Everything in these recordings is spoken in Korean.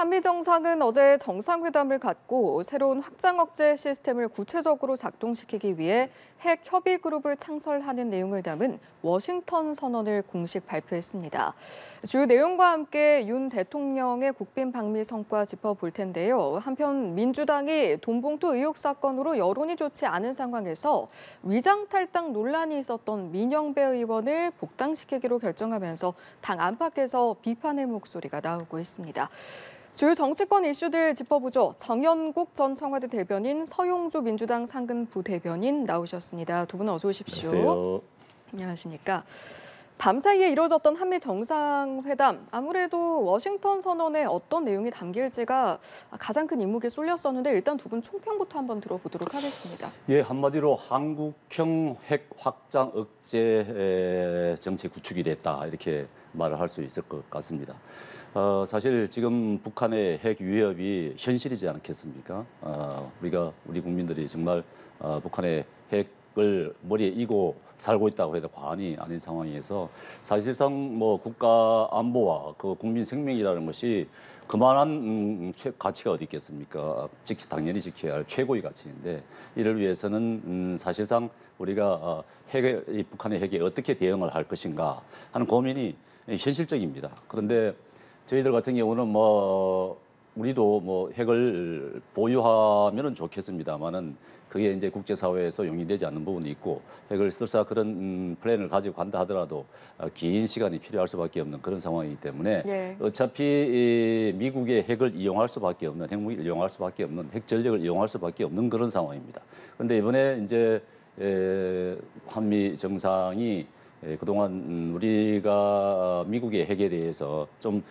한미 정상은 어제 정상회담을 갖고 새로운 확장 억제 시스템을 구체적으로 작동시키기 위해 핵 협의 그룹을 창설하는 내용을 담은 워싱턴 선언을 공식 발표했습니다. 주요 내용과 함께 윤 대통령의 국빈 방미 성과 짚어볼 텐데요. 한편 민주당이 돈봉투 의혹 사건으로 여론이 좋지 않은 상황에서 위장 탈당 논란이 있었던 민영배 의원을 복당시키기로 결정하면서 당 안팎에서 비판의 목소리가 나오고 있습니다. 주요 정치권 이슈들 짚어보죠. 정연국 전 청와대 대변인, 서용조 민주당 상근 부대변인 나오셨습니다. 두 분 어서 오십시오. 안녕하세요. 안녕하십니까. 밤사이에 이뤄졌던 한미 정상회담, 아무래도 워싱턴 선언에 어떤 내용이 담길지가 가장 큰 임무에 쏠렸었는데 일단 두 분 총평부터 한번 들어보도록 하겠습니다. 예, 한마디로 한국형 핵 확장 억제 정책 구축이 됐다 이렇게 말을 할 수 있을 것 같습니다. 사실 지금 북한의 핵 위협이 현실이지 않겠습니까? 우리 국민들이 정말 북한의 핵을 머리에 이고 살고 있다고 해도 과언이 아닌 상황에서 사실상 뭐 국가 안보와 그 국민 생명이라는 것이 그만한 가치가 어디 있겠습니까? 당연히 지켜야 할 최고의 가치인데 이를 위해서는 사실상 우리가 북한의 핵에 어떻게 대응을 할 것인가 하는 고민이 현실적입니다. 그런데 저희들 같은 경우는 우리도 핵을 보유하면은 좋겠습니다만은 그게 이제 국제사회에서 용인되지 않는 부분이 있고 핵을 설사 그런 플랜을 가지고 간다 하더라도 긴 시간이 필요할 수밖에 없는 그런 상황이기 때문에 예. 어차피 미국의 핵을 이용할 수밖에 없는 핵무기를 이용할 수밖에 없는 핵 전력을 이용할 수밖에 없는 그런 상황입니다. 그런데 이번에 이제 한미 정상이 그동안 우리가 미국의 핵에 대해서 좀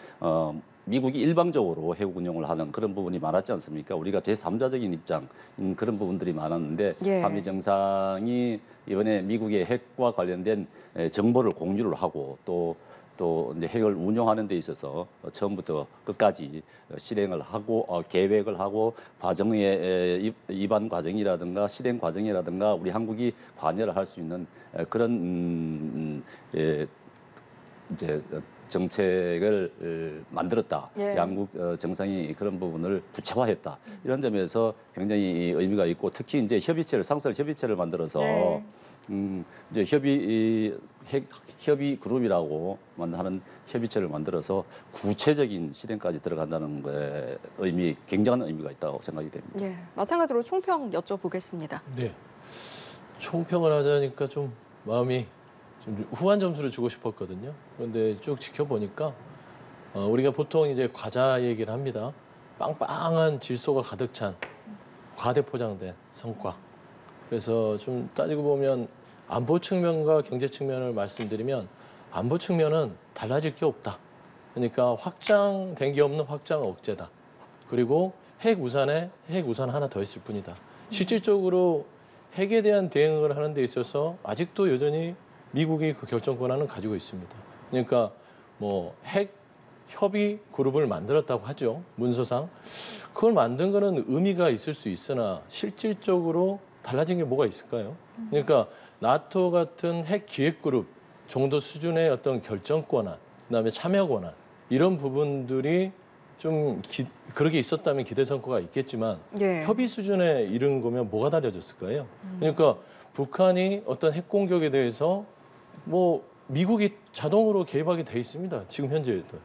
미국이 일방적으로 핵 운용을 하는 그런 부분이 많았지 않습니까? 우리가 제3자적인 입장 그런 부분들이 많았는데 예. 한미 정상이 이번에 미국의 핵과 관련된 정보를 공유를 하고 또 이제 핵을 운용하는 데 있어서 처음부터 끝까지 실행을 하고 계획을 하고 과정의 입안 과정이라든가 실행 과정이라든가 우리 한국이 관여를 할 수 있는 그런 이제 정책을 만들었다. 예. 양국 정상이 그런 부분을 구체화했다. 이런 점에서 굉장히 의미가 있고 특히 이제 상설 협의체를 만들어서 네. 이제 협의 그룹이라고 하는 협의체를 만들어서 구체적인 실행까지 들어간다는 거에 굉장한 의미가 있다고 생각이 됩니다. 예, 마찬가지로 총평 여쭤보겠습니다. 네. 총평을 하자니까 좀 마음이 좀 후한 점수를 주고 싶었거든요. 그런데 쭉 지켜보니까 우리가 보통 이제 과자 얘기를 합니다. 빵빵한 질소가 가득 찬 과대포장된 성과. 그래서 좀 따지고 보면 안보 측면과 경제 측면을 말씀드리면 안보 측면은 달라질 게 없다. 그러니까 확장된 게 없는 확장 억제다. 그리고 핵 우산에 핵 우산 하나 더 있을 뿐이다. 실질적으로 핵에 대한 대응을 하는 데 있어서 아직도 여전히 미국이 그 결정 권한은 가지고 있습니다. 그러니까 핵 협의 그룹을 만들었다고 하죠. 문서상. 그걸 만든 거는 의미가 있을 수 있으나 실질적으로 달라진 게 뭐가 있을까요? 그러니까 나토 같은 핵 기획 그룹 정도 수준의 어떤 결정 권한, 그다음에 참여 권한 이런 부분들이 좀 그렇게 있었다면 기대 성과가 있겠지만 예. 협의 수준에 이른 거면 뭐가 달라졌을까요? 그러니까 북한이 어떤 핵 공격에 대해서 미국이 자동으로 개입하게 돼 있습니다. 지금 현재에도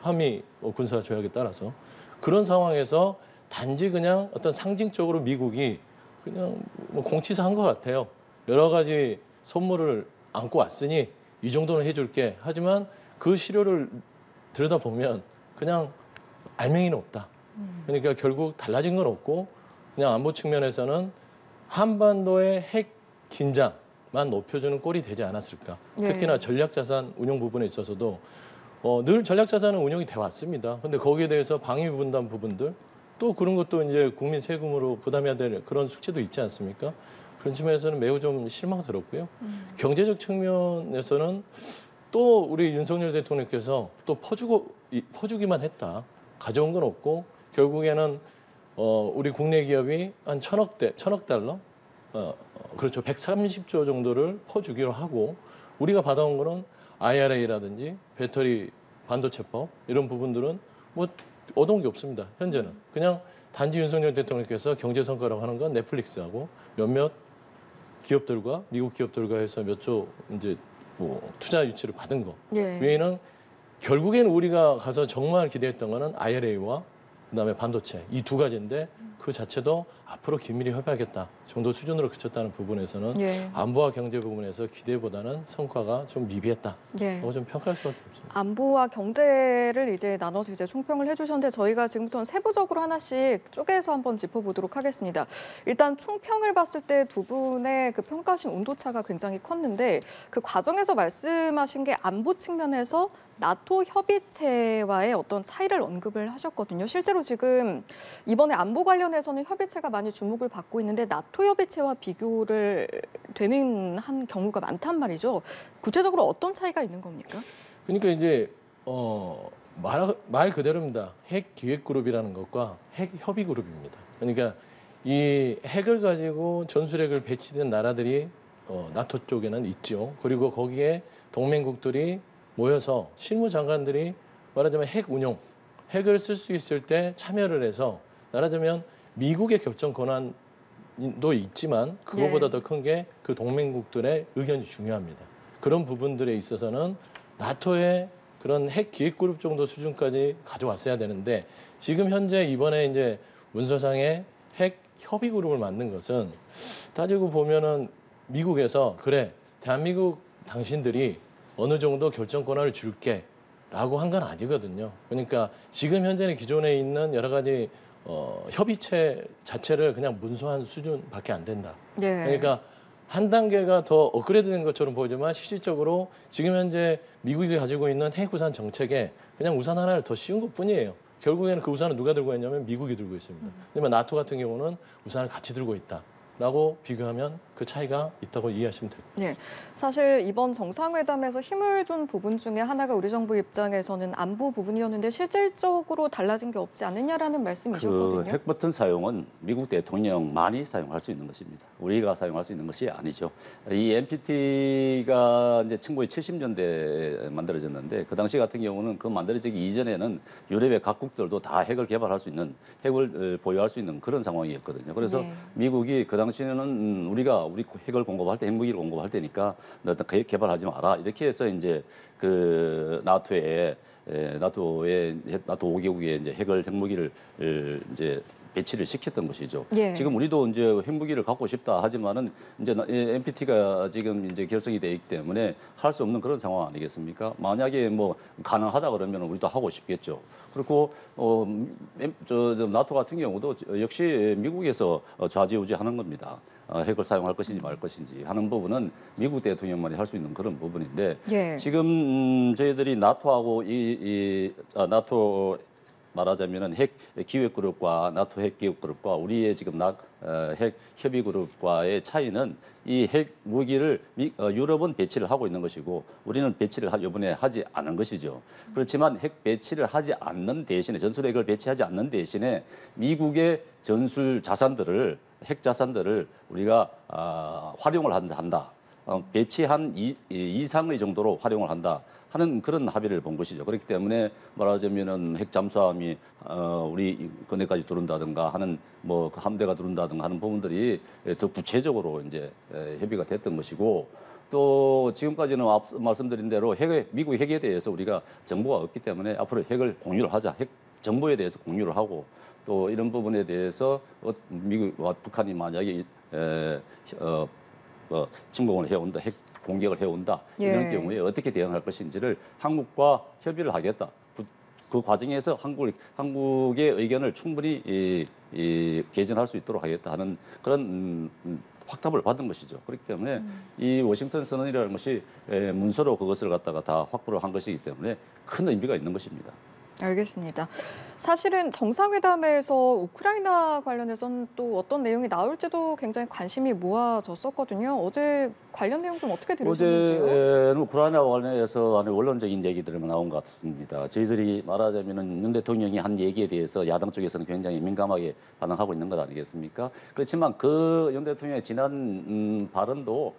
한미 군사 조약에 따라서 그런 상황에서 단지 그냥 어떤 상징적으로 미국이 그냥 공치사 한 것 같아요. 여러 가지 선물을 안고 왔으니 이 정도는 해줄게. 하지만 그 시료를 들여다보면 그냥 알맹이는 없다. 그러니까 결국 달라진 건 없고 그냥 안보 측면에서는 한반도의 핵 긴장만 높여주는 꼴이 되지 않았을까. 네. 특히나 전략자산 운용 부분에 있어서도 늘 전략자산은 운용이 돼 왔습니다. 근데 거기에 대해서 방위 분담 부분들 또 그런 것도 이제 국민 세금으로 부담해야 될 그런 숙제도 있지 않습니까? 그런 측면에서는 매우 좀 실망스럽고요. 경제적 측면에서는 또 우리 윤석열 대통령께서 또 퍼주기만 했다. 가져온 건 없고 결국에는 우리 국내 기업이 한 천억 달러, 그렇죠. 130조 정도를 퍼주기로 하고 우리가 받아온 거는 IRA라든지 배터리 반도체법 이런 부분들은 얻어온 게 없습니다. 현재는 그냥 단지 윤석열 대통령께서 경제 성과라고 하는 건 넷플릭스하고 몇몇 기업들과 미국 기업들과 해서 몇 조 이제 뭐 투자 유치를 받은 거 예. 외에는 결국에는 우리가 가서 정말 기대했던 거는 IRA와 그다음에 반도체 이 두 가지인데 그 자체도 앞으로 긴밀히 협의하겠다 정도 수준으로 그쳤다는 부분에서는 예. 안보와 경제 부분에서 기대보다는 성과가 좀 미비했다. 예. 라고 좀 평가할 수밖에 없습니다. 안보와 경제를 이제 나눠서 이제 총평을 해주셨는데 저희가 지금부터는 세부적으로 하나씩 쪼개서 한번 짚어보도록 하겠습니다. 일단 총평을 봤을 때 두 분의 그 평가하신 온도차가 굉장히 컸는데 그 과정에서 말씀하신 게 안보 측면에서 나토 협의체와의 어떤 차이를 언급을 하셨거든요. 실제로 지금 이번에 안보 관련해서는 협의체가 많이 주목을 받고 있는데 나토 협의체와 비교를 되는 한 경우가 많단 말이죠. 구체적으로 어떤 차이가 있는 겁니까? 그러니까 이제 말 그대로입니다. 핵 기획 그룹이라는 것과 핵 협의 그룹입니다. 그러니까 이 핵을 가지고 전술핵을 배치된 나라들이 나토 쪽에는 있죠. 그리고 거기에 동맹국들이 모여서 실무장관들이 말하자면 핵 운용, 핵을 쓸 수 있을 때 참여를 해서 말하자면 미국의 결정 권한도 있지만 그거보다 더 큰 게 그 동맹국들의 의견이 중요합니다. 그런 부분들에 있어서는 나토의 그런 핵 기획그룹 정도 수준까지 가져왔어야 되는데 지금 현재 이번에 이제 문서상의 핵 협의 그룹을 만든 것은 따지고 보면은 미국에서 그래 대한민국 당신들이 어느 정도 결정 권한을 줄게라고 한 건 아니거든요. 그러니까 지금 현재는 기존에 있는 여러 가지 협의체 자체를 그냥 문서한 수준밖에 안 된다. 예. 그러니까 한 단계가 더 업그레이드된 것처럼 보이지만 실질적으로 지금 현재 미국이 가지고 있는 핵 우산 정책에 그냥 우산 하나를 더 씌운 것뿐이에요. 결국에는 그 우산을 누가 들고 있냐면 미국이 들고 있습니다. 하지만 나토 같은 경우는 우산을 같이 들고 있다라고 비교하면 그 차이가 있다고 이해하시면 됩니다. 네, 사실 이번 정상회담에서 힘을 준 부분 중에 하나가 우리 정부 입장에서는 안보 부분이었는데 실질적으로 달라진 게 없지 않느냐라는 말씀이셨거든요. 그 핵버튼 사용은 미국 대통령만이 사용할 수 있는 것입니다. 우리가 사용할 수 있는 것이 아니죠. 이 NPT가 이제 1970년대에 만들어졌는데 그 당시 같은 경우는 그 만들어지기 이전에는 유럽의 각국들도 다 핵을 개발할 수 있는 핵을 보유할 수 있는 그런 상황이었거든요. 그래서 네. 미국이 그 당시에는 우리 핵을 공급할 때 핵무기를 공급할 때니까 너 핵 개발하지 마라 이렇게 해서 이제 그 나토 5개국에 이제 핵무기를 이제 배치를 시켰던 것이죠. 예. 지금 우리도 이제 핵무기를 갖고 싶다 하지만은 이제 NPT가 지금 이제 결성이 되어 있기 때문에 할 수 없는 그런 상황 아니겠습니까? 만약에 뭐 가능하다 그러면 우리도 하고 싶겠죠. 그리고 나토 같은 경우도 역시 미국에서 좌지우지하는 겁니다. 핵을 사용할 것인지 말 것인지 하는 부분은 미국 대통령만이 할 수 있는 그런 부분인데 예. 지금 저희들이 나토하고 나토 말하자면은 핵 기획 그룹과 나토 핵 기획 그룹과 우리의 지금 핵 협의 그룹과의 차이는 이 핵 무기를 유럽은 배치를 하고 있는 것이고 우리는 배치를 이번에 하지 않은 것이죠. 그렇지만 핵 배치를 하지 않는 대신에 전술핵을 배치하지 않는 대신에 미국의 전술 자산들을 핵 자산들을 우리가 활용을 한다. 배치한 이상의 정도로 활용을 한다 하는 그런 합의를 본 것이죠. 그렇기 때문에 말하자면은 핵 잠수함이 우리 근해까지 들어온다든가 하는 뭐 함대가 들어온다든가 하는 부분들이 더 구체적으로 이제 협의가 됐던 것이고 또 지금까지는 앞서 말씀드린 대로 미국 핵에 대해서 우리가 정보가 없기 때문에 앞으로 핵을 공유를 하자. 핵 정보에 대해서 공유를 하고 또 이런 부분에 대해서 미국과 북한이 만약에 침공을 해온다, 핵 공격을 해온다 이런 예. 경우에 어떻게 대응할 것인지를 한국과 협의를 하겠다. 그 과정에서 한국의 의견을 충분히 개진할 수 있도록 하겠다 하는 그런 확답을 받은 것이죠. 그렇기 때문에 이 워싱턴 선언이라는 것이 문서로 그것을 갖다가 다 확보를 한 것이기 때문에 큰 의미가 있는 것입니다. 알겠습니다. 사실은 정상회담에서 우크라이나 관련해서는 또 어떤 내용이 나올지도 굉장히 관심이 모아졌었거든요. 어제 관련 내용 좀 어떻게 들으셨는지요? 어제는 우크라이나 관련해서 원론적인 얘기들이 나온 것 같습니다. 저희들이 말하자면은 윤 대통령이 한 얘기에 대해서 야당 쪽에서는 굉장히 민감하게 반응하고 있는 것 아니겠습니까? 그렇지만 그 윤 대통령의 지난 발언도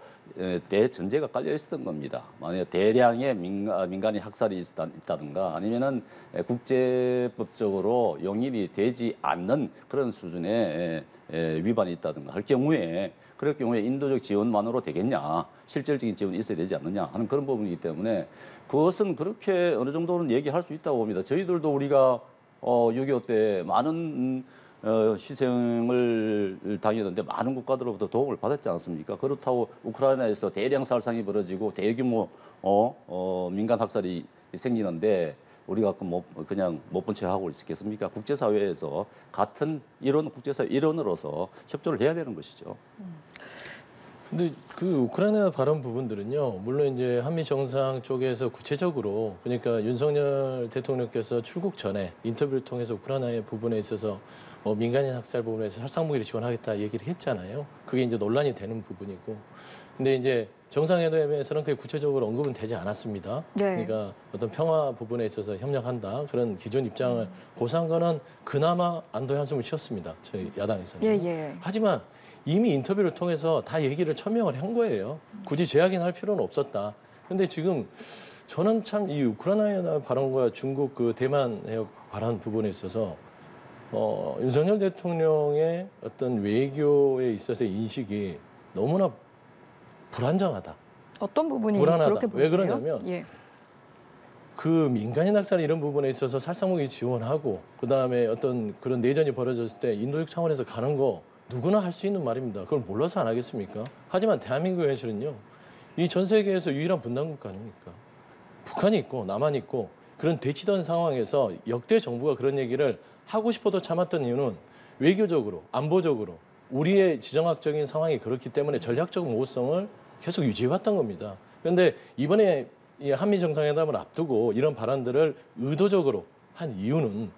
대전제가 깔려 있었던 겁니다. 만약에 대량의 민간인 학살이 있다든가 아니면은 국제법적으로 용인이 되지 않는 그런 수준의 위반이 있다든가 할 경우에 그럴 경우에 인도적 지원만으로 되겠냐, 실질적인 지원이 있어야 되지 않느냐 하는 그런 부분이기 때문에 그것은 그렇게 어느 정도는 얘기할 수 있다고 봅니다. 저희들도 우리가 6.25 때 많은 희생을 당했는데 많은 국가들로부터 도움을 받았지 않습니까? 그렇다고 우크라이나에서 대량 살상이 벌어지고 대규모 민간 학살이 생기는데 우리가 그냥 못 본 채 하고 있겠습니까? 국제사회에서 같은 국제사회 일원으로서 협조를 해야 되는 것이죠. 근데 그 우크라이나 발언 부분들은요, 물론 이제 한미 정상 쪽에서 구체적으로 그러니까 윤석열 대통령께서 출국 전에 인터뷰를 통해서 우크라이나의 부분에 있어서 민간인 학살 부분에서 살상무기를 지원하겠다 얘기를 했잖아요. 그게 이제 논란이 되는 부분이고, 근데 이제 정상회담에서는 그게 구체적으로 언급은 되지 않았습니다. 네. 그러니까 어떤 평화 부분에 있어서 협력한다 그런 기존 입장을 고수한 거는 그나마 안도의 한숨을 쉬었습니다. 저희 야당에서는. 예. 하지만 이미 인터뷰를 통해서 다 얘기를 천명을 한 거예요. 굳이 재확인할 필요는 없었다. 근데 지금 저는 참 이 우크라이나 발언과 중국 그 대만 해역 발언 부분에 있어서 윤석열 대통령의 어떤 외교에 있어서의 인식이 너무나 불안정하다. 어떤 부분이 불안하다. 그렇게 왜 보이세요? 그러냐면 예. 그 민간인 학살 이런 부분에 있어서 살상무기 지원하고 그다음에 어떤 그런 내전이 벌어졌을 때 인도적 차원에서 가는 거 누구나 할 수 있는 말입니다. 그걸 몰라서 안 하겠습니까? 하지만 대한민국의 현실은요. 이 전 세계에서 유일한 분단국가 아닙니까? 북한이 있고 남한이 있고 그런 대치던 상황에서 역대 정부가 그런 얘기를 하고 싶어도 참았던 이유는 외교적으로, 안보적으로 우리의 지정학적인 상황이 그렇기 때문에 전략적 모호성을 계속 유지해왔던 겁니다. 그런데 이번에 이 한미 정상회담을 앞두고 이런 발언들을 의도적으로 한 이유는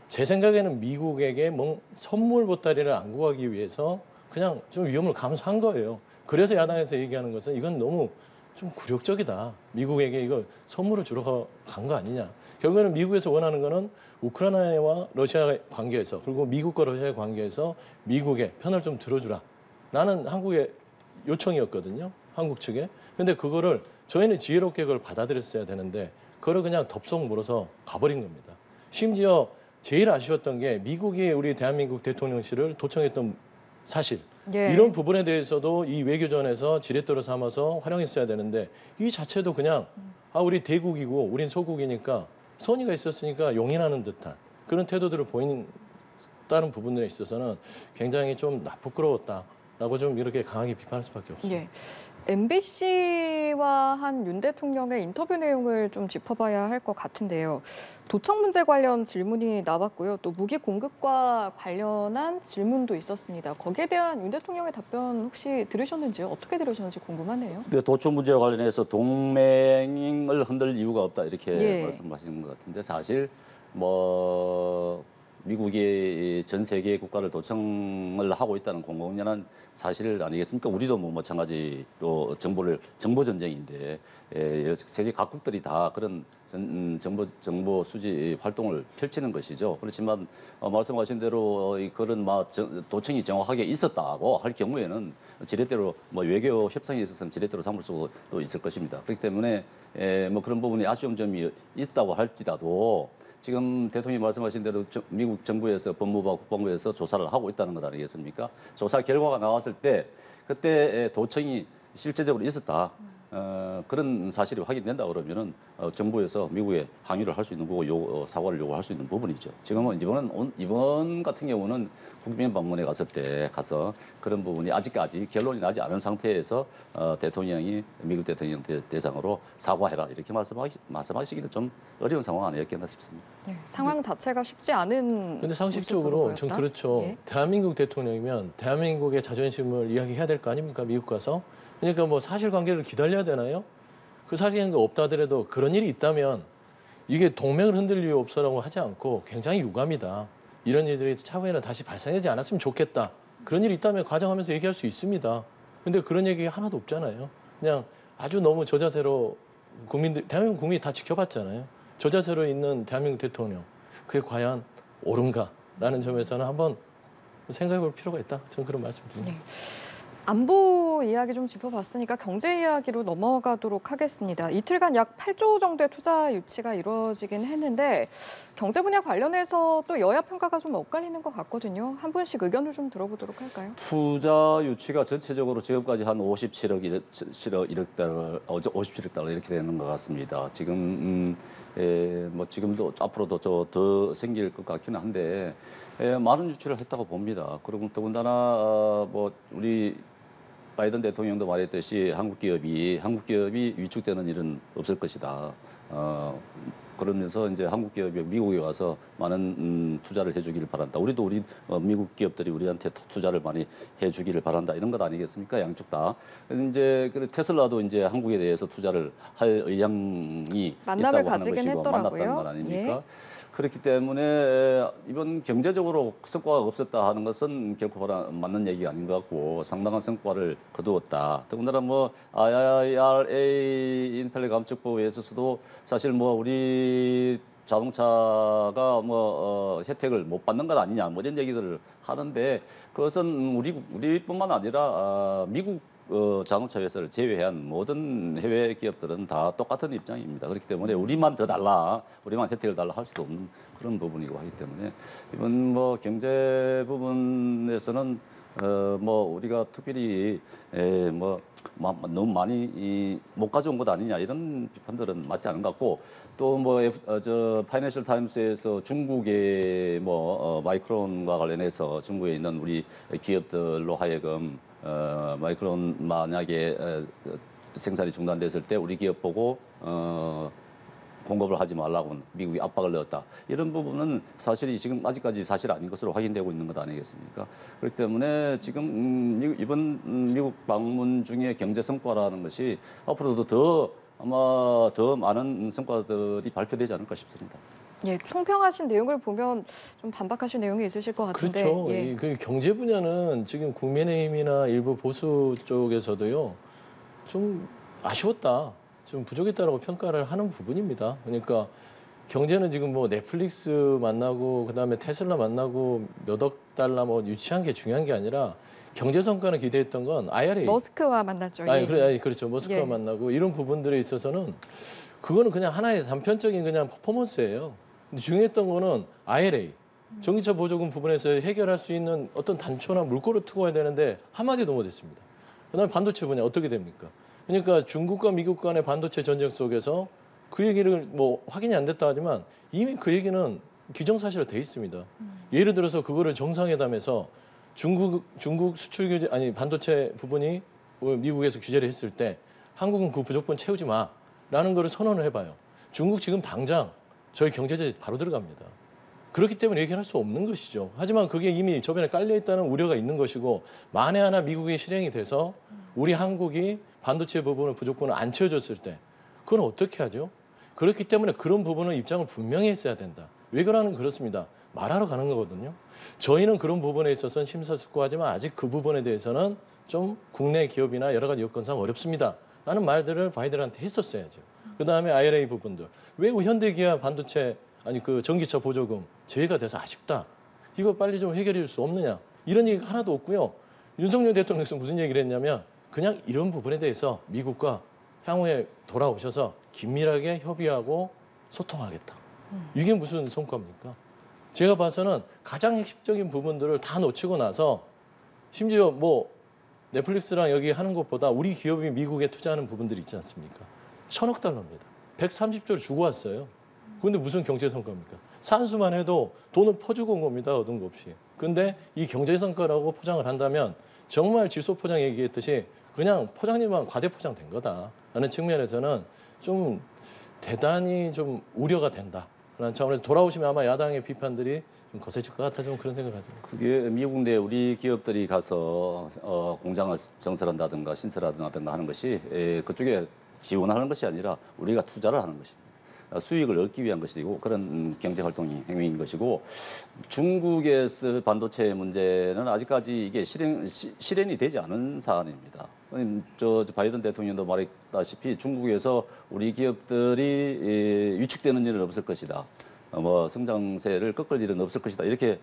제 생각에는 미국에게 선물 보따리를 안고 가기 위해서 그냥 좀 위험을 감수한 거예요. 그래서 야당에서 얘기하는 것은 이건 너무 좀 굴욕적이다. 미국에게 이걸 선물을 주러 간 거 아니냐. 결국에는 미국에서 원하는 거는 우크라이나와 러시아의 관계에서 그리고 미국과 러시아의 관계에서 미국의 편을 좀 들어주라. 라는 한국의 요청이었거든요. 한국 측에. 근데 그거를 저희는 지혜롭게 그걸 받아들였어야 되는데 그걸 그냥 덥석 물어서 가버린 겁니다. 심지어 제일 아쉬웠던 게 미국이 우리 대한민국 대통령실을 도청했던 사실. 예. 이런 부분에 대해서도 이 외교전에서 지렛대로 삼아서 활용했어야 되는데 이 자체도 그냥 우리 대국이고 우린 소국이니까 선의가 있었으니까 용인하는 듯한 그런 태도들을 보인다는 부분에 있어서는 굉장히 좀 부끄러웠다라고 좀 이렇게 강하게 비판할 수밖에 없습니다. 예. MBC와 한 윤 대통령의 인터뷰 내용을 좀 짚어봐야 할 것 같은데요. 도청 문제 관련 질문이 나왔고요. 또 무기 공급과 관련한 질문도 있었습니다. 거기에 대한 윤 대통령의 답변 혹시 들으셨는지요? 어떻게 들으셨는지 궁금하네요. 근데 도청 문제와 관련해서 동맹을 흔들 이유가 없다 이렇게 예. 말씀하시는 것 같은데 사실 미국이 전 세계 국가를 도청을 하고 있다는 공공연한 사실 아니겠습니까? 우리도 마찬가지로 정보 전쟁인데 세계 각국들이 다 그런 정보 수집 활동을 펼치는 것이죠. 그렇지만 말씀하신 대로 그런 도청이 정확하게 있었다고 할 경우에는 지렛대로 외교 협상에 있어서는 지렛대로 삼을 수도 있을 것입니다. 그렇기 때문에 그런 부분이 아쉬운 점이 있다고 할지라도 지금 대통령이 말씀하신 대로 미국 정부에서 법무부와 국방부에서 조사를 하고 있다는 것 아니겠습니까? 조사 결과가 나왔을 때 그때 도청이 실제적으로 있었다. 그런 사실이 확인된다 그러면은 정부에서 미국에 항의를 할 수 있는 거고 사과를 요구할 수 있는 부분이죠. 지금은 이번 같은 경우는 국빈 방문에 갔을 때 가서 그런 부분이 아직까지 결론이 나지 않은 상태에서 대통령이 미국 대통령 대상으로 사과해라 이렇게 말씀하시기는 좀 어려운 상황 아니었겠나 싶습니다. 네, 상황 자체가 쉽지 않은. 근데 상식적으로 전 모습으로 그렇죠. 보였다? 예. 대한민국 대통령이면 대한민국의 자존심을 이야기해야 될 거 아닙니까? 미국 가서. 그러니까 사실관계를 기다려야 되나요? 그 사실관계가 없다 하더라도 그런 일이 있다면 이게 동맹을 흔들 이유 없어라고 하지 않고 굉장히 유감이다. 이런 일들이 차후에는 다시 발생하지 않았으면 좋겠다. 그런 일이 있다면 가정하면서 얘기할 수 있습니다. 근데 그런 얘기 하나도 없잖아요. 그냥 아주 너무 저자세로 대한민국 국민이 다 지켜봤잖아요. 저자세로 있는 대한민국 대통령. 그게 과연 옳은가라는 점에서는 한번 생각해 볼 필요가 있다. 저는 그런 말씀을 드립니다. 네. 안보 이야기 좀 짚어봤으니까 경제 이야기로 넘어가도록 하겠습니다. 이틀간 약 8조 정도의 투자 유치가 이루어지긴 했는데 경제 분야 관련해서 또 여야 평가가 좀 엇갈리는 것 같거든요. 한 분씩 의견을 좀 들어보도록 할까요? 투자 유치가 전체적으로 지금까지 한 57억 1억 달러, 57억 달러 이렇게 되는 것 같습니다. 지금 뭐 지금도 앞으로도 더 생길 것 같기는 한데 많은 유치를 했다고 봅니다. 그리고 더군다나 뭐 우리 바이든 대통령도 말했듯이 한국 기업이 위축되는 일은 없을 것이다. 그러면서 이제 한국 기업이 미국에 와서 많은 투자를 해주기를 바란다. 우리도 미국 기업들이 우리한테 투자를 많이 해주기를 바란다. 이런 것 아니겠습니까? 양쪽 다. 이제 테슬라도 이제 한국에 대해서 투자를 할 의향이 만남을 있다고 하는 가지긴 것이고 했더라고요. 만났다는 말 아닙니까? 예. 그렇기 때문에 이번 경제적으로 성과가 없었다 하는 것은 결코 맞는 얘기가 아닌 것 같고 상당한 성과를 거두었다. 더군다나 뭐 IRA 인텔 감축법에 있어서도 사실 뭐 우리 자동차가 뭐 혜택을 못 받는 것 아니냐 뭐 이런 얘기들을 하는데 그것은 우리뿐만 아니라 미국 자동차 회사를 제외한 모든 해외 기업들은 다 똑같은 입장입니다. 그렇기 때문에 우리만 더 달라, 우리만 혜택을 달라 할 수도 없는 그런 부분이고 하기 때문에 이번 뭐 경제 부분에서는 뭐 우리가 특별히 뭐 너무 많이 못 가져온 것 아니냐 이런 비판들은 맞지 않은 것 같고 또 뭐 저 파이낸셜 타임스에서 중국의 뭐 마이크론과 관련해서 중국에 있는 우리 기업들로 하여금 마이크론 만약에 생산이 중단됐을 때 우리 기업 보고 공급을 하지 말라고 미국이 압박을 넣었다. 이런 부분은 사실이 지금 아직까지 사실 아닌 것으로 확인되고 있는 것 아니겠습니까? 그렇기 때문에 지금 이번 미국 방문 중에 경제 성과라는 것이 앞으로도 아마 더 많은 성과들이 발표되지 않을까 싶습니다. 예, 총평하신 내용을 보면 좀 반박하신 내용이 있으실 것 같은데. 그렇죠. 예. 그 경제 분야는 지금 국민의힘이나 일부 보수 쪽에서도요 좀 아쉬웠다, 좀 부족했다라고 평가를 하는 부분입니다. 그러니까 경제는 지금 뭐 넷플릭스 만나고 그다음에 테슬라 만나고 몇 억 달러 뭐 유치한 게 중요한 게 아니라 경제 성과는 기대했던 건 IRA. 머스크와 만났죠. 아니, 예. 아니 그렇죠. 머스크와 예. 만나고 이런 부분들에 있어서는 그거는 그냥 하나의 단편적인 그냥 퍼포먼스예요. 근데 중요했던 거는 IRA. 전기차 보조금 부분에서 해결할 수 있는 어떤 단초나 물꼬를 트고 해야 되는데 한마디도 못했습니다. 그다음에 반도체 분야 어떻게 됩니까? 그러니까 중국과 미국 간의 반도체 전쟁 속에서 그 얘기를 뭐 확인이 안 됐다 하지만 이미 그 얘기는 기정사실로 돼 있습니다. 예를 들어서 그거를 정상회담에서 중국 수출 규제 아니 반도체 부분이 미국에서 규제를 했을 때 한국은 그 부족분 채우지 마라는 거를 선언을 해봐요. 중국 지금 당장 저희 경제 제재 바로 들어갑니다. 그렇기 때문에 얘기할 수 없는 것이죠. 하지만 그게 이미 저변에 깔려 있다는 우려가 있는 것이고 만에 하나 미국이 실행이 돼서 우리 한국이 반도체 부분을 부족분을 안 채워줬을 때 그건 어떻게 하죠? 그렇기 때문에 그런 부분은 입장을 분명히 했어야 된다. 왜 그러는 그렇습니다. 말하러 가는 거거든요. 저희는 그런 부분에 있어서는 심사숙고하지만 아직 그 부분에 대해서는 좀 국내 기업이나 여러 가지 여건상 어렵습니다. 라는 말들을 바이든한테 했었어야죠. 그다음에 IRA 부분들. 왜 현대기아 반도체 아니 그 전기차 보조금 제외가 돼서 아쉽다. 이거 빨리 좀 해결해 줄 수 없느냐. 이런 얘기가 하나도 없고요. 윤석열 대통령께서 무슨 얘기를 했냐면 그냥 이런 부분에 대해서 미국과 향후에 돌아오셔서 긴밀하게 협의하고 소통하겠다. 이게 무슨 성과입니까? 제가 봐서는 가장 핵심적인 부분들을 다 놓치고 나서 심지어 뭐 넷플릭스랑 여기 하는 것보다 우리 기업이 미국에 투자하는 부분들이 있지 않습니까? 1,000억 달러입니다. 130조를 주고 왔어요. 그런데 무슨 경제 성과입니까? 산수만 해도 돈을 퍼주고 온 겁니다. 얻은 거 없이. 근데 이 경제 성과라고 포장을 한다면 정말 질소 포장 얘기했듯이 그냥 포장님만 과대 포장된 거다라는 측면에서는 좀 대단히 좀 우려가 된다라는 차원에서 돌아오시면 아마 야당의 비판들이 좀 거세질 것 같아 좀 그런 생각을 하죠. 그게 미국 내 우리 기업들이 가서 공장을 정설한다든가 신설한다든가 하는 것이 그쪽에 지원하는 것이 아니라 우리가 투자를 하는 것입니다. 수익을 얻기 위한 것이고 그런 경제 활동이 행위인 것이고 중국에서 반도체 문제는 아직까지 이게 실현이 되지 않은 사안입니다. 저 바이든 대통령도 말했다시피 중국에서 우리 기업들이 위축되는 일은 없을 것이다. 뭐 성장세를 꺾을 일은 없을 것이다. 이렇게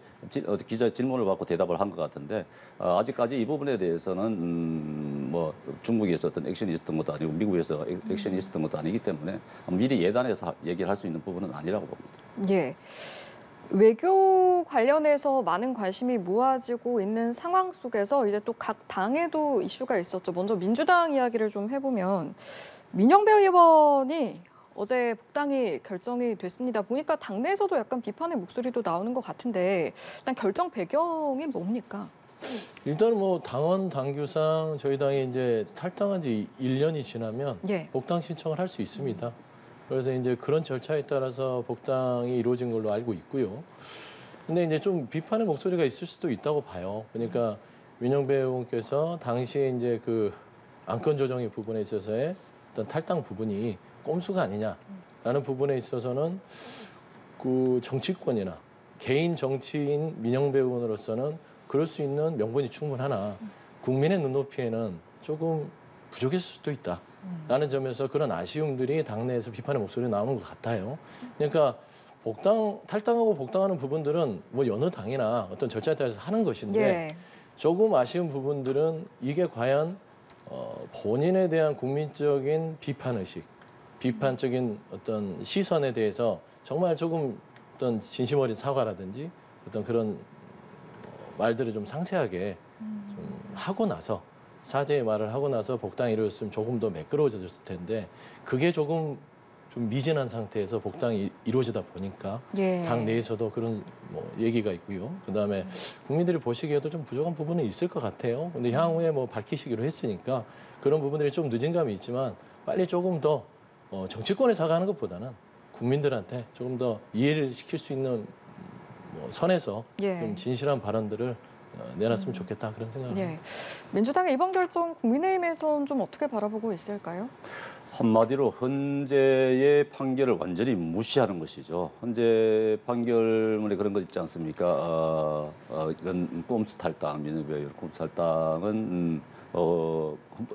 기자 질문을 받고 대답을 한 것 같은데 아직까지 이 부분에 대해서는 뭐 중국에서 어떤 액션이 있었던 것도 아니고 미국에서 액션이 있었던 것도 아니기 때문에 미리 예단해서 얘기를 할 수 있는 부분은 아니라고 봅니다. 예. 외교 관련해서 많은 관심이 모아지고 있는 상황 속에서 이제 또 각 당에도 이슈가 있었죠. 먼저 민주당 이야기를 좀 해보면 민영배 의원이 어제 복당이 결정이 됐습니다. 보니까 당내에서도 약간 비판의 목소리도 나오는 것 같은데 일단 결정 배경이 뭡니까? 일단은 뭐 당원 당규상 저희 당이 이제 탈당한 지 1년이 지나면 예. 복당 신청을 할 수 있습니다. 그래서 이제 그런 절차에 따라서 복당이 이루어진 걸로 알고 있고요. 근데 이제 좀 비판의 목소리가 있을 수도 있다고 봐요. 그러니까 민영배 의원께서 당시에 이제 그 안건 조정의 부분에 있어서의 어떤 탈당 부분이 꼼수가 아니냐라는 부분에 있어서는 그 정치권이나 개인 정치인 민영배 의원으로서는 그럴 수 있는 명분이 충분하나 국민의 눈높이에는 조금 부족했을 수도 있다라는 점에서 그런 아쉬움들이 당내에서 비판의 목소리가 나오는 것 같아요. 그러니까 탈당하고 복당하는 부분들은 뭐 여느 당이나 어떤 절차에 따라서 하는 것인데 예. 조금 아쉬운 부분들은 이게 과연 본인에 대한 국민적인 비판의식, 비판적인 어떤 시선에 대해서 정말 조금 어떤 진심 어린 사과라든지 어떤 그런 말들을 좀 상세하게 좀 하고 나서 사죄의 말을 하고 나서 복당이 이루어졌으면 조금 더 매끄러워졌을 텐데 그게 조금 좀 미진한 상태에서 복당이 이루어지다 보니까 예. 당 내에서도 그런 뭐 얘기가 있고요. 그다음에 국민들이 보시기에도 좀 부족한 부분은 있을 것 같아요. 근데 향후에 뭐 밝히시기로 했으니까 그런 부분들이 좀 늦은 감이 있지만 빨리 조금 더 정치권에 사과하는 것보다는 국민들한테 조금 더 이해를 시킬 수 있는 뭐 선에서 예. 좀 진실한 발언들을 내놨으면 좋겠다 그런 생각을 예. 민주당의 이번 결정 국민의힘에서는 좀 어떻게 바라보고 있을까요? 한마디로 헌재의 판결을 완전히 무시하는 것이죠. 헌재 판결문에 그런 것 있지 않습니까? 이런 꼼수 탈당, 민영배 의원 꼼수 탈당은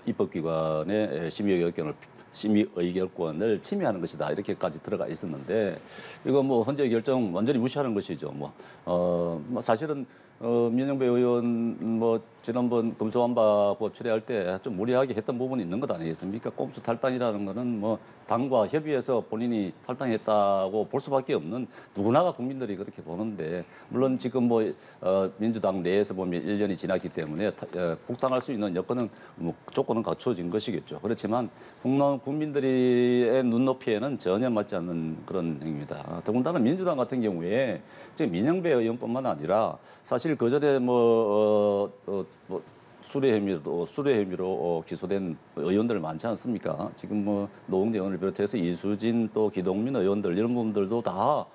입법기관의 심의 의결권을 침해하는 것이다 이렇게까지 들어가 있었는데 이거 뭐 헌재 결정 완전히 무시하는 것이죠. 뭐 사실은 민영배 의원 뭐 지난번 금소환바법 처리할 때 좀 무리하게 했던 부분이 있는 것 아니겠습니까? 꼼수 탈당이라는 거는 뭐 당과 협의해서 본인이 탈당했다고 볼 수밖에 없는 누구나가 국민들이 그렇게 보는데 물론 지금 뭐 민주당 내에서 보면 1년이 지났기 때문에 복당할 수 있는 여건은 뭐 조건은 갖춰진 것이겠죠. 그렇지만 국민들의 눈높이에는 전혀 맞지 않는 그런 행위입니다. 더군다나 민주당 같은 경우에 지금 민영배 의원뿐만 아니라 사실 그 전에 수뢰 혐의로 기소된 의원들 많지 않습니까? 지금 뭐 노웅래 의원을 비롯해서 이수진 또 기동민 의원들 이런 분들도 다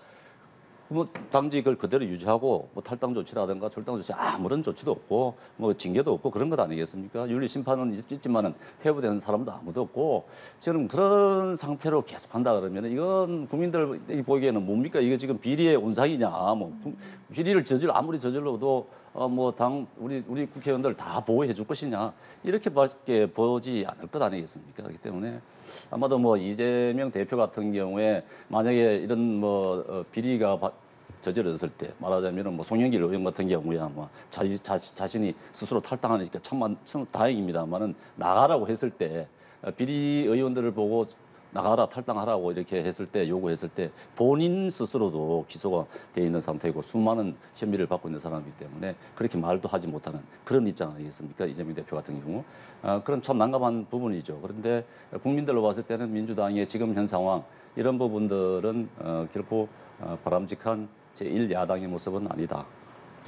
뭐 당직을 그대로 유지하고 뭐 탈당 조치라든가 출당 조치 아무런 조치도 없고 뭐 징계도 없고 그런 것 아니겠습니까? 윤리 심판은 있지만은 회부되는 사람도 아무도 없고 지금 그런 상태로 계속한다 그러면 이건 국민들이 보기에는 뭡니까? 이게 지금 비리의 온상이냐? 뭐 비리를 아무리 저질러도 뭐 우리 국회의원들 다 보호해 줄 것이냐 이렇게밖에 보지 않을 것 아니겠습니까? 그렇기 때문에 아마도 뭐 이재명 대표 같은 경우에 만약에 이런 뭐 비리가 저질러졌을 때 말하자면은 뭐 송영길 의원 같은 경우야 뭐 자신이 스스로 탈당하니까 참 다행입니다만은 나가라고 했을 때 비리 의원들을 보고 나가라 탈당하라고 이렇게 했을 때 요구했을 때 본인 스스로도 기소가 돼 있는 상태고 수많은 혐의를 받고 있는 사람이기 때문에 그렇게 말도 하지 못하는 그런 입장 아니겠습니까? 이재명 대표 같은 경우 그런 참 난감한 부분이죠. 그런데 국민들로 봤을 때는 민주당의 지금 현 상황 이런 부분들은 결코 바람직한 제1야당의 모습은 아니다.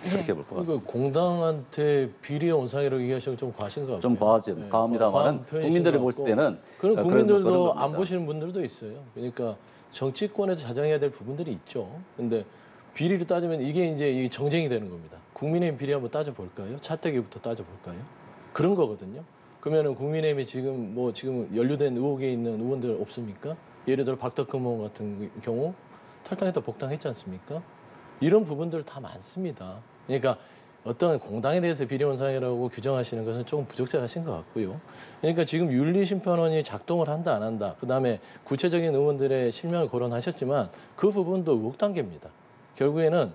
그렇게 볼 것 같습니다. 그러니까 공당한테 비리의 온상이라고 얘기하시면 좀 과하신 것 같아요. 좀 과합니다만은 국민들이 볼 때는 그런 그런 국민들도 겁니다. 안 보시는 분들도 있어요. 그러니까 정치권에서 자정해야 될 부분들이 있죠. 근데 비리를 따지면 이게 이제 이 정쟁이 되는 겁니다. 국민의힘 비리 한번 따져볼까요? 차태기부터 따져볼까요? 그런 거거든요. 그러면은 국민의힘이 지금 연루된 의혹에 있는 의원들 없습니까? 예를 들어 박덕흠 의원 같은 경우 탈당했다 복당했지 않습니까? 이런 부분들 다 많습니다. 그러니까 어떤 공당에 대해서 비리원상이라고 규정하시는 것은 조금 부적절하신 것 같고요. 그러니까 지금 윤리심판원이 작동을 한다 안 한다. 그다음에 구체적인 의원들의 실명을 거론하셨지만 그 부분도 의혹 단계입니다. 결국에는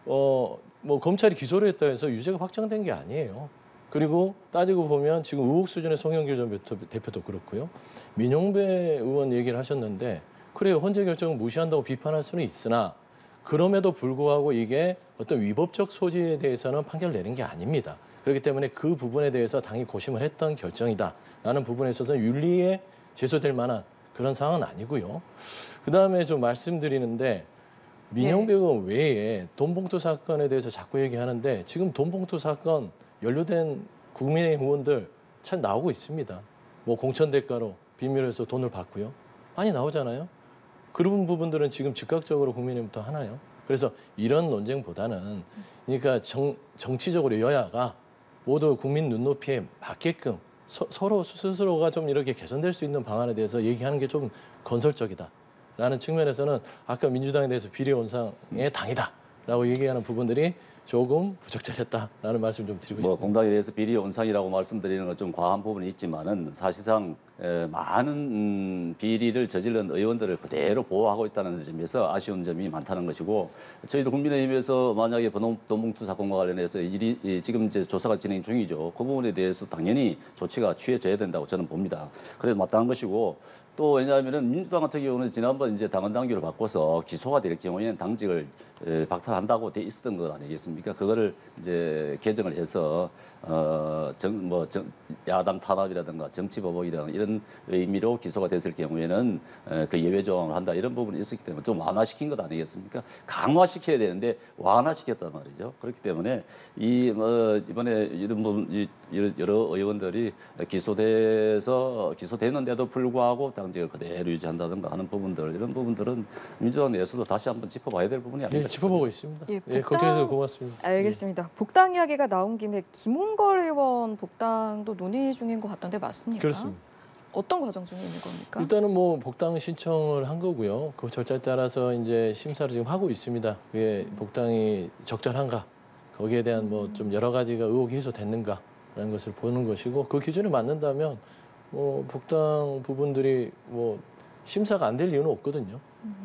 뭐 검찰이 기소를 했다 해서 유죄가 확정된 게 아니에요. 그리고 따지고 보면 지금 의혹 수준의 송영길 전 대표도 그렇고요. 민용배 의원 얘기를 하셨는데 그래요. 헌재 결정을 무시한다고 비판할 수는 있으나 그럼에도 불구하고 이게 어떤 위법적 소지에 대해서는 판결을 내린 게 아닙니다. 그렇기 때문에 그 부분에 대해서 당이 고심을 했던 결정이다라는 부분에 있어서는 윤리에 제소될 만한 그런 상황은 아니고요. 그다음에 좀 말씀드리는데 민영배 의원 외에 돈봉투 사건에 대해서 자꾸 얘기하는데 지금 돈봉투 사건 연루된 국민의힘 의원들 참 나오고 있습니다. 뭐 공천 대가로 비밀에서 돈을 받고요. 많이 나오잖아요. 그런 부분들은 지금 즉각적으로 국민의힘부터 하나요? 그래서 이런 논쟁보다는 그러니까 정치적으로 여야가 모두 국민 눈높이에 맞게끔 서로 스스로가 좀 이렇게 개선될 수 있는 방안에 대해서 얘기하는 게 좀 건설적이다라는 측면에서는 아까 민주당에 대해서 비리원상의 당이다라고 얘기하는 부분들이 조금 부적절했다라는 말씀 좀 드리고 뭐 싶습니다. 공당에 대해서 비리 원상이라고 말씀드리는 건 좀 과한 부분이 있지만은 사실상 많은 비리를 저지른 의원들을 그대로 보호하고 있다는 점에서 아쉬운 점이 많다는 것이고 저희도 국민의힘에서 만약에 돈봉투 사건과 관련해서 지금 이제 조사가 진행 중이죠. 그 부분에 대해서 당연히 조치가 취해져야 된다고 저는 봅니다. 그래서 마땅한 것이고 또 왜냐하면은 민주당 같은 경우는 지난번 이제 당헌 당규를 바꿔서 기소가 될 경우에는 당직을 박탈한다고 돼 있었던 것 아니겠습니까? 그거를 이제 개정을 해서 야당 탄압이라든가 정치 보복이라든가 이런 의미로 기소가 됐을 경우에는 그 예외 조항을 한다 이런 부분이 있었기 때문에 좀 완화시킨 것 아니겠습니까? 강화시켜야 되는데 완화시켰단 말이죠. 그렇기 때문에 이번에 이런 부분 여러 의원들이 기소됐는데도 불구하고 당직을 그대로 유지한다든가 하는 부분들 이런 부분들은 민주당 내에서도 다시 한번 짚어봐야 될 부분이 아닐까 네, 짚어보고 있습니다. 예, 예, 걱정해 주셔서 고맙습니다. 알겠습니다. 복당 이야기가 나온 김에 김홍걸 의원 복당도 논의 중인 것 같던데 맞습니까? 그렇습니다. 어떤 과정 중에 있는 겁니까? 일단은 뭐 복당 신청을 한 거고요. 그 절차에 따라서 이제 심사를 지금 하고 있습니다. 그게 복당이 적절한가, 거기에 대한 뭐 좀 여러 가지가 의혹이 해소됐는가라는 것을 보는 것이고 그 기준에 맞는다면 뭐 복당 부분들이 뭐 심사가 안 될 이유는 없거든요.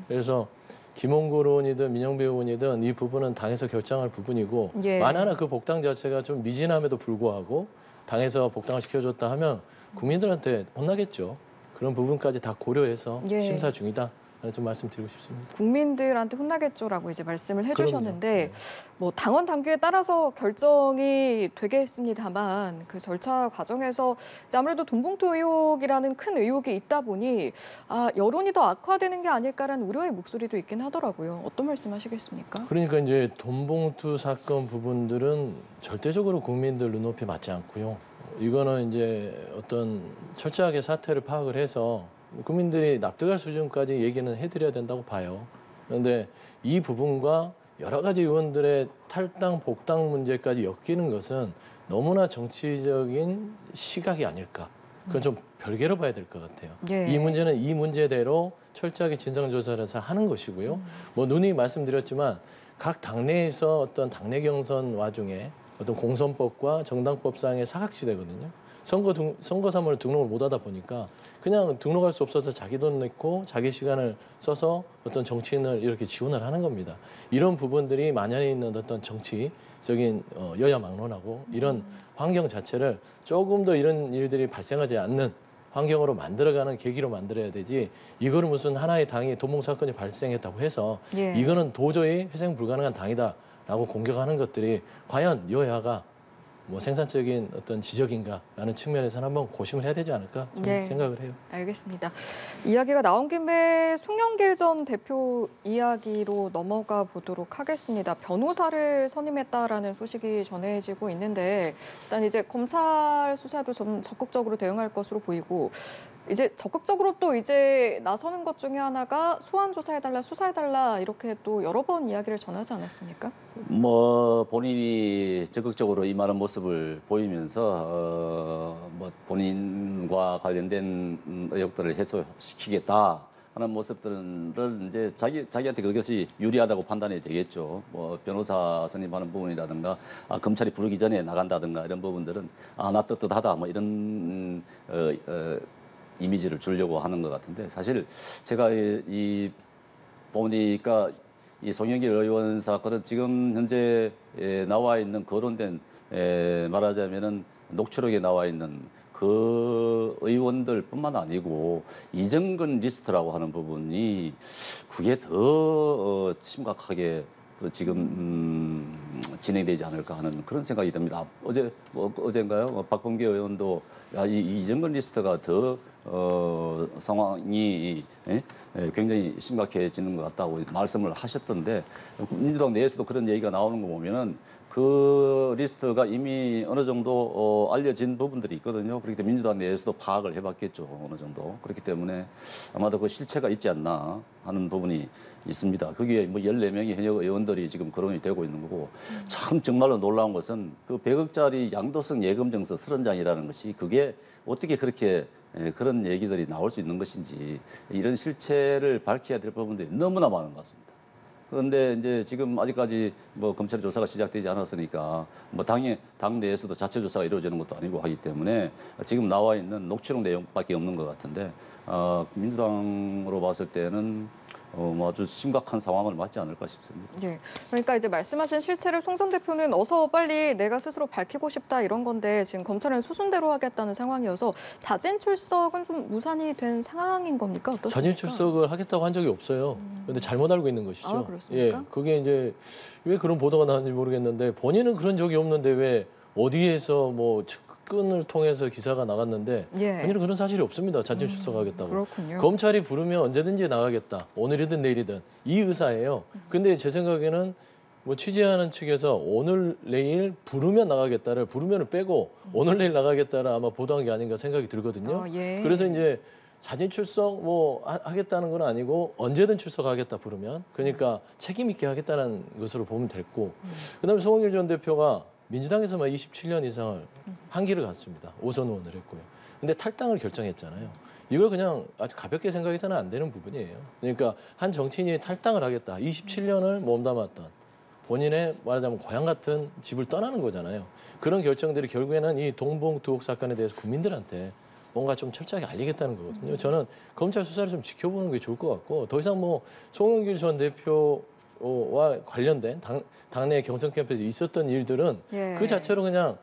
그래서 김홍걸 의원이든 민영배 의원이든 이 부분은 당에서 결정할 부분이고 예. 만하나 그 복당 자체가 좀 미진함에도 불구하고 당에서 복당을 시켜줬다 하면 국민들한테 혼나겠죠. 그런 부분까지 다 고려해서 예. 심사 중이다. 좀 말씀드리고 싶습니다. 국민들한테 혼나겠죠라고 이제 말씀을 해주셨는데 그럼요. 뭐 당원 당규에 따라서 결정이 되겠습니다만 그 절차 과정에서 이제 아무래도 돈봉투 의혹이라는 큰 의혹이 있다 보니 여론이 더 악화되는 게 아닐까라는 우려의 목소리도 있긴 하더라고요. 어떤 말씀하시겠습니까? 그러니까 이제 돈봉투 사건 부분들은 절대적으로 국민들 눈높이에 맞지 않고요. 이거는 이제 어떤 철저하게 사태를 파악을 해서 국민들이 납득할 수준까지 얘기는 해드려야 된다고 봐요. 그런데 이 부분과 여러 가지 의원들의 탈당, 복당 문제까지 엮이는 것은 너무나 정치적인 시각이 아닐까. 그건 좀 별개로 봐야 될 것 같아요. 예. 이 문제는 이 문제대로 철저하게 진상조사를 해서 하는 것이고요. 뭐 누누이 말씀드렸지만 각 당내에서 어떤 당내 경선 와중에 어떤 공선법과 정당법상의 사각지대거든요. 선거사무를 등록을 못하다 보니까 그냥 등록할 수 없어서 자기 돈 내고 자기 시간을 써서 어떤 정치인을 이렇게 지원을 하는 겁니다. 이런 부분들이 만연해 있는 어떤 정치적인 여야 막론하고 이런 환경 자체를 조금 더 이런 일들이 발생하지 않는 환경으로 만들어가는 계기로 만들어야 되지 이거를 무슨 하나의 당이 돈봉 사건이 발생했다고 해서 예. 이거는 도저히 회생 불가능한 당이다라고 공격하는 것들이 과연 여야가 뭐 생산적인 어떤 지적인가라는 측면에서는 한번 고심을 해야 되지 않을까 좀 네. 생각을 해요. 알겠습니다. 이야기가 나온 김에 송영길 전 대표 이야기로 넘어가 보도록 하겠습니다. 변호사를 선임했다라는 소식이 전해지고 있는데 일단 이제 검찰 수사도 좀 적극적으로 대응할 것으로 보이고 이제 적극적으로 또 이제 나서는 것 중에 하나가 소환 조사해달라, 수사해달라 이렇게 또 여러 번 이야기를 전하지 않았습니까? 뭐 본인이 적극적으로 임하는 모습을 보이면서 뭐 본인과 관련된 의혹들을 해소시키겠다. 하는 모습들을 이제 자기한테 그것이 유리하다고 판단이 되겠죠. 뭐 변호사 선임하는 부분이라든가 검찰이 부르기 전에 나간다든가 이런 부분들은 나 떳떳하다 뭐 이런 이미지를 주려고 하는 것 같은데 사실 제가 이 보니까 이 송영길 의원 사건은 지금 현재 나와 있는 거론된 말하자면은 녹취록에 나와 있는 그 의원들뿐만 아니고 이정근 리스트라고 하는 부분이 그게 더 심각하게 또 지금 진행되지 않을까 하는 그런 생각이 듭니다. 어젠가요? 박범계 의원도 이 이정근 리스트가 더 상황이 굉장히 심각해지는 것 같다고 말씀을 하셨던데 민주당 내에서도 그런 얘기가 나오는 거 보면은 그 리스트가 이미 어느 정도 알려진 부분들이 있거든요. 그렇기 때문에 민주당 내에서도 파악을 해봤겠죠. 어느 정도. 그렇기 때문에 아마도 그 실체가 있지 않나 하는 부분이 있습니다. 거기에 뭐 14명의 현역 의원들이 지금 거론이 되고 있는 거고 참 정말로 놀라운 것은 그 100억짜리 양도성 예금증서 30장이라는 것이 그게 어떻게 그렇게 그런 얘기들이 나올 수 있는 것인지 이런 실체를 밝혀야 될 부분들이 너무나 많은 것 같습니다. 그런데 이제 지금 아직까지 뭐 검찰 조사가 시작되지 않았으니까 뭐 당 내에서도 자체 조사가 이루어지는 것도 아니고 하기 때문에 지금 나와 있는 녹취록 내용밖에 없는 것 같은데 민주당으로 봤을 때는 뭐 아주 심각한 상황을 맞지 않을까 싶습니다. 예. 그러니까 이제 말씀하신 실체를 송전 대표는 어서 빨리 내가 스스로 밝히고 싶다 이런 건데 지금 검찰은 수순대로 하겠다는 상황이어서 자진 출석은 좀 무산이 된 상황인 겁니까? 어떻습니까? 자진 출석을 하겠다고 한 적이 없어요. 그런데 잘못 알고 있는 것이죠. 아, 그렇습니까? 예, 그게 이제 왜 그런 보도가 나왔는지 모르겠는데 본인은 그런 적이 없는데 왜 어디에서 뭐 측근을 통해서 기사가 나갔는데 예. 본인은 그런 사실이 없습니다. 자진 출석하겠다고. 그렇군요. 검찰이 부르면 언제든지 나가겠다. 오늘이든 내일이든 이 의사예요. 근데 제 생각에는 뭐 취재하는 측에서 오늘 내일 부르면 나가겠다를 부르면을 빼고 오늘 내일 나가겠다를 아마 보도한 게 아닌가 생각이 들거든요. 예. 그래서 이제 자진 출석 뭐 하겠다는 건 아니고 언제든 출석하겠다 부르면 그러니까 책임 있게 하겠다는 것으로 보면 됐고 그다음에 송영길 전 대표가 민주당에서만 27년 이상을 한 길을 갔습니다. 5선 의원을 했고요. 근데 탈당을 결정했잖아요. 이걸 그냥 아주 가볍게 생각해서는 안 되는 부분이에요. 그러니까 한 정치인이 탈당을 하겠다. 27년을 몸담았던 본인의 말하자면 고향 같은 집을 떠나는 거잖아요. 그런 결정들이 결국에는 이 동봉투옥 사건에 대해서 국민들한테 뭔가 좀 철저하게 알리겠다는 거거든요. 저는 검찰 수사를 좀 지켜보는 게 좋을 것 같고 더 이상 뭐 송영길 전 대표와 관련된 당내 경선 캠프에서 있었던 일들은 예. 그 자체로 그냥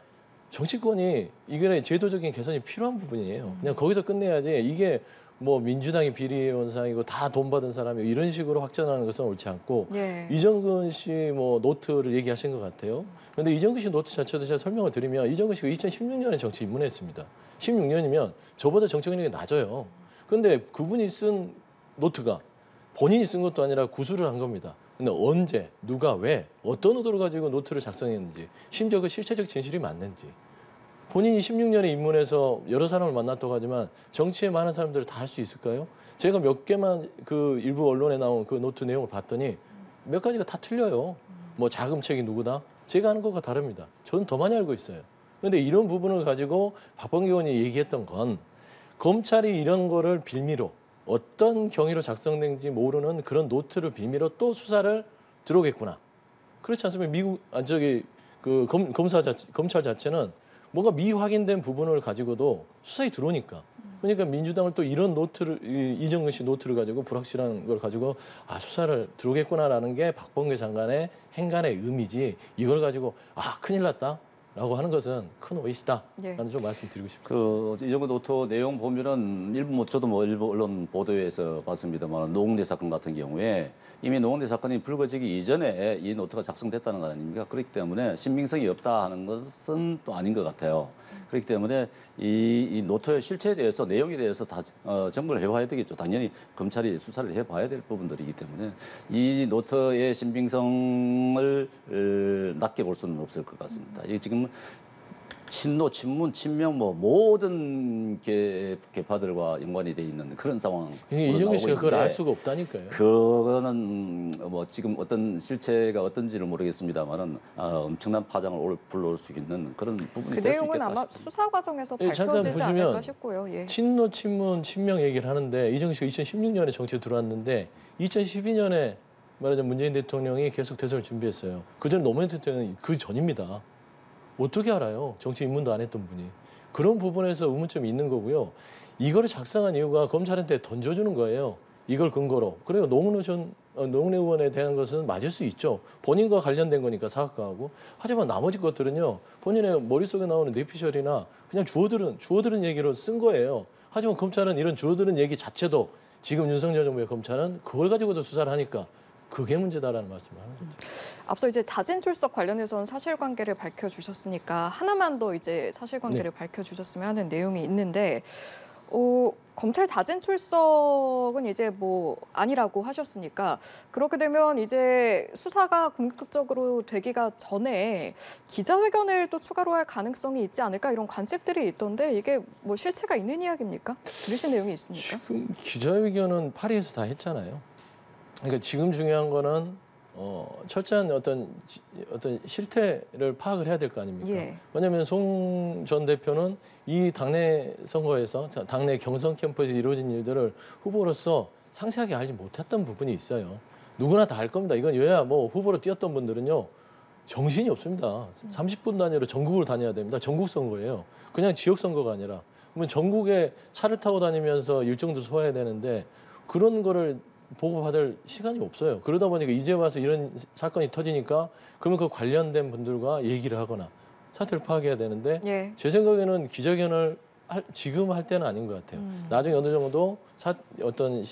정치권이 이게 제도적인 개선이 필요한 부분이에요. 그냥 거기서 끝내야지 이게 뭐 민주당이 비리원상이고 다 돈 받은 사람이 이런 식으로 확전하는 것은 옳지 않고 예. 이정근 씨 뭐 노트를 얘기하신 것 같아요. 그런데 이정근 씨 노트 자체도 제가 설명을 드리면 이정근 씨가 2016년에 정치 입문했습니다. 16년이면 저보다 정치 경력이 낮아요. 그런데 그분이 쓴 노트가 본인이 쓴 것도 아니라 구술을 한 겁니다. 근데 언제, 누가, 왜, 어떤 의도를 가지고 노트를 작성했는지, 심지어 그 실체적 진실이 맞는지. 본인이 16년에 입문해서 여러 사람을 만났다고 하지만 정치에 많은 사람들을 다 할 수 있을까요? 제가 몇 개만 그 일부 언론에 나온 그 노트 내용을 봤더니 몇 가지가 다 틀려요. 뭐 자금책이 누구다? 제가 아는 것과 다릅니다. 저는 더 많이 알고 있어요. 그런데 이런 부분을 가지고 박범계 의원이 얘기했던 건 검찰이 이런 거를 빌미로 어떤 경위로 작성된지 모르는 그런 노트를 빌미로 또 수사를 들어오겠구나. 그렇지 않습니까? 검찰 자체는 뭔가 미확인된 부분을 가지고도 수사에 들어오니까. 그러니까 민주당을 또 이런 노트를 이정근 씨 노트를 가지고 불확실한 걸 가지고 수사를 들어오겠구나라는 게 박범계 장관의 행간의 의미지 이걸 가지고 큰일 났다. 라고 하는 것은 큰 오이시다. 라는 좀 말씀드리고 싶습니다. 이정근 노트 내용 보면은 저도 일부 언론 보도에서 봤습니다만 노웅래 사건 같은 경우에 이미 노웅래 사건이 불거지기 이전에 이 노트가 작성됐다는 거 아닙니까? 그렇기 때문에 신빙성이 없다 하는 것은 또 아닌 것 같아요. 그렇기 때문에 이 노트의 실체에 대해서 내용에 대해서 다 점검을 해봐야 되겠죠. 당연히 검찰이 수사를 해봐야 될 부분들이기 때문에 이 노트의 신빙성을 낮게 볼 수는 없을 것 같습니다. 이게 지금 친노, 친문, 친명 뭐 모든 계파들과 연관이 돼 있는 그런 상황. 이정규 씨가 그걸 알 수가 없다니까요. 그거는 뭐 지금 어떤 실체가 어떤지는 모르겠습니다만은 엄청난 파장을 불러올 수 있는 그런 부분이 그 될 수 내용은 있겠다 아마 싶습니다. 수사 과정에서 예, 잠깐 밝혀지지 않을까 보시면 싶고요. 예. 친노, 친문, 친명 얘기를 하는데 이정규 씨가 2016년에 정치에 들어왔는데 2012년에 말하자면 문재인 대통령이 계속 대선을 준비했어요. 그전 노무현 대통령은 그 전입니다. 어떻게 알아요? 정치 입문도 안 했던 분이. 그런 부분에서 의문점이 있는 거고요. 이거를 작성한 이유가 검찰한테 던져주는 거예요. 이걸 근거로. 그래요. 노무현 의원에 대한 것은 맞을 수 있죠. 본인과 관련된 거니까 사학과하고. 하지만 나머지 것들은요. 본인의 머릿속에 나오는 뇌피셜이나 그냥 주워들은 얘기로 쓴 거예요. 하지만 검찰은 이런 주워들은 얘기 자체도 지금 윤석열 정부의 검찰은 그걸 가지고도 수사를 하니까 그게 문제다라는 말씀을 하는 거죠. 앞서 이제 자진 출석 관련해서는 사실관계를 밝혀주셨으니까 하나만 더 이제 사실관계를 밝혀주셨으면 하는 내용이 있는데 검찰 자진 출석은 이제 뭐 아니라고 하셨으니까 그렇게 되면 이제 수사가 본격적으로 되기가 전에 기자회견을 또 추가로 할 가능성이 있지 않을까 이런 관측들이 있던데 이게 뭐 실체가 있는 이야기입니까? 들으신 내용이 있습니까? 지금 기자회견은 파리에서 다 했잖아요. 그러니까 지금 중요한 거는 철저한 어떤 실태를 파악을 해야 될 거 아닙니까? 예. 왜냐하면 송 전 대표는 이 당내 선거에서 당내 경선 캠프에서 이루어진 일들을 후보로서 상세하게 알지 못했던 부분이 있어요. 누구나 다 알 겁니다. 이건 여야 뭐 후보로 뛰었던 분들은요. 정신이 없습니다. 30분 단위로 전국을 다녀야 됩니다. 전국 선거예요. 그냥 지역 선거가 아니라 그러면 전국에 차를 타고 다니면서 일정도 소화해야 되는데 그런 거를 보고받을 시간이 없어요. 그러다 보니까 이제 와서 이런 사건이 터지니까 그러면 그 관련된 분들과 얘기를 하거나 사태를 파악해야 되는데 예. 제 생각에는 기자회견을 지금 할 때는 아닌 것 같아요. 나중에 어느 정도 어떤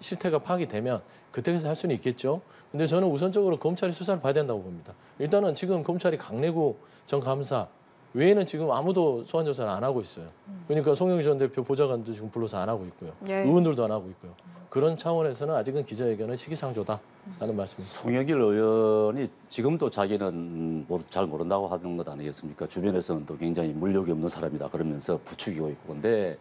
실태가 파악이 되면 그때에서 할 수는 있겠죠. 근데 저는 우선적으로 검찰이 수사를 봐야 된다고 봅니다. 일단은 지금 검찰이 강내구 전 감사 외에는 지금 아무도 소환 조사를 안 하고 있어요. 그러니까 송영길 전 대표 보좌관도 지금 불러서 안 하고 있고요. 예. 의원들도 안 하고 있고요. 그런 차원에서는 아직은 기자회견은 시기상조다라는 말씀입니다. 송영길 의원이 지금도 자기는 잘 모른다고 하는 것 아니겠습니까? 주변에서는 또 굉장히 물욕이 없는 사람이다 그러면서 부추기고 있고 근데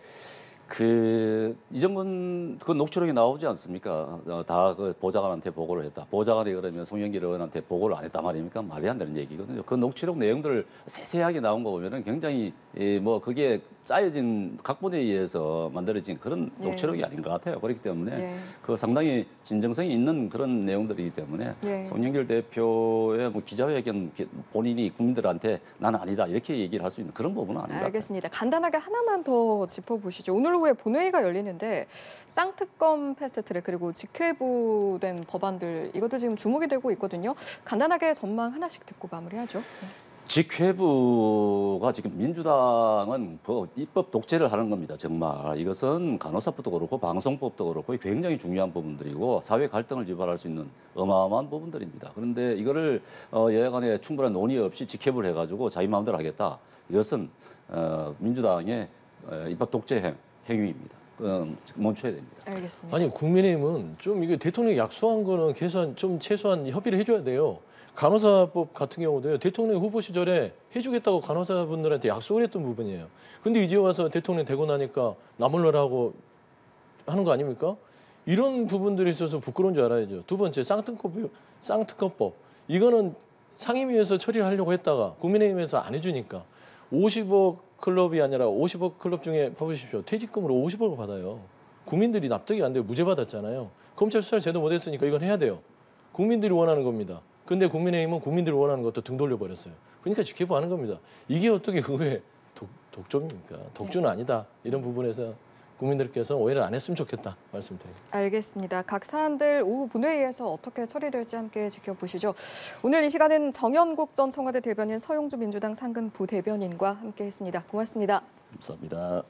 이정근 그 녹취록이 나오지 않습니까? 다 그 보좌관한테 보고를 했다. 보좌관이 그러면 송영길 의원한테 보고를 안 했단 말입니까? 말이 안 되는 얘기거든요. 그 녹취록 내용들을 세세하게 나온 거 보면은 굉장히 뭐 그게 짜여진 각본에 의해서 만들어진 그런 예. 녹취록이 아닌 것 같아요. 그렇기 때문에 예. 그 상당히 진정성이 있는 그런 내용들이기 때문에 예. 송영길 대표의 뭐 기자회견 본인이 국민들한테 나는 아니다 이렇게 얘기를 할 수 있는 그런 부분은 아닌 것 같아요. 알겠습니다. 간단하게 하나만 더 짚어보시죠. 오늘 오후에 본회의가 열리는데 쌍특검 패스트트랙 그리고 직회부된 법안들 이것도 지금 주목이 되고 있거든요. 간단하게 전망 하나씩 듣고 마무리하죠. 직회부가 지금 민주당은 입법 독재를 하는 겁니다. 정말 이것은 간호사법도 그렇고 방송법도 그렇고 굉장히 중요한 부분들이고 사회 갈등을 유발할 수 있는 어마어마한 부분들입니다. 그런데 이거를 여야 간에 충분한 논의 없이 직회부를 해가지고 자기 마음대로 하겠다. 이것은 민주당의 입법 독재 행위입니다. 멈춰야 됩니다. 알겠습니다. 아니 국민의힘은 좀 이게 대통령이 약속한 거는 최소한 협의를 해줘야 돼요. 간호사법 같은 경우도요. 대통령 후보 시절에 해주겠다고 간호사분들한테 약속을 했던 부분이에요. 근데 이제 와서 대통령 되고 나니까 나몰라라고 하는 거 아닙니까? 이런 부분들이 있어서 부끄러운 줄 알아야죠. 두 번째 쌍특검법. 이거는 상임위에서 처리를 하려고 했다가 국민의힘에서 안 해주니까 50억 클럽이 아니라 50억 클럽 중에 봐보십시오. 퇴직금으로 50억을 받아요. 국민들이 납득이 안 돼요. 무죄 받았잖아요. 검찰 수사를 제대로 못했으니까 이건 해야 돼요. 국민들이 원하는 겁니다. 근데 국민의힘은 국민들이 원하는 것도 등 돌려버렸어요. 그러니까 직회부하는 겁니다. 이게 어떻게 의회 독점입니까? 독주는 아니다. 이런 부분에서 국민들께서 오해를 안 했으면 좋겠다 말씀드립니다. 알겠습니다. 각 사안들 오후 본회의에서 어떻게 처리될지 함께 지켜보시죠. 오늘 이 시간은 정연국 전 청와대 대변인 서용주 민주당 상근 부대변인과 함께했습니다. 고맙습니다. 감사합니다.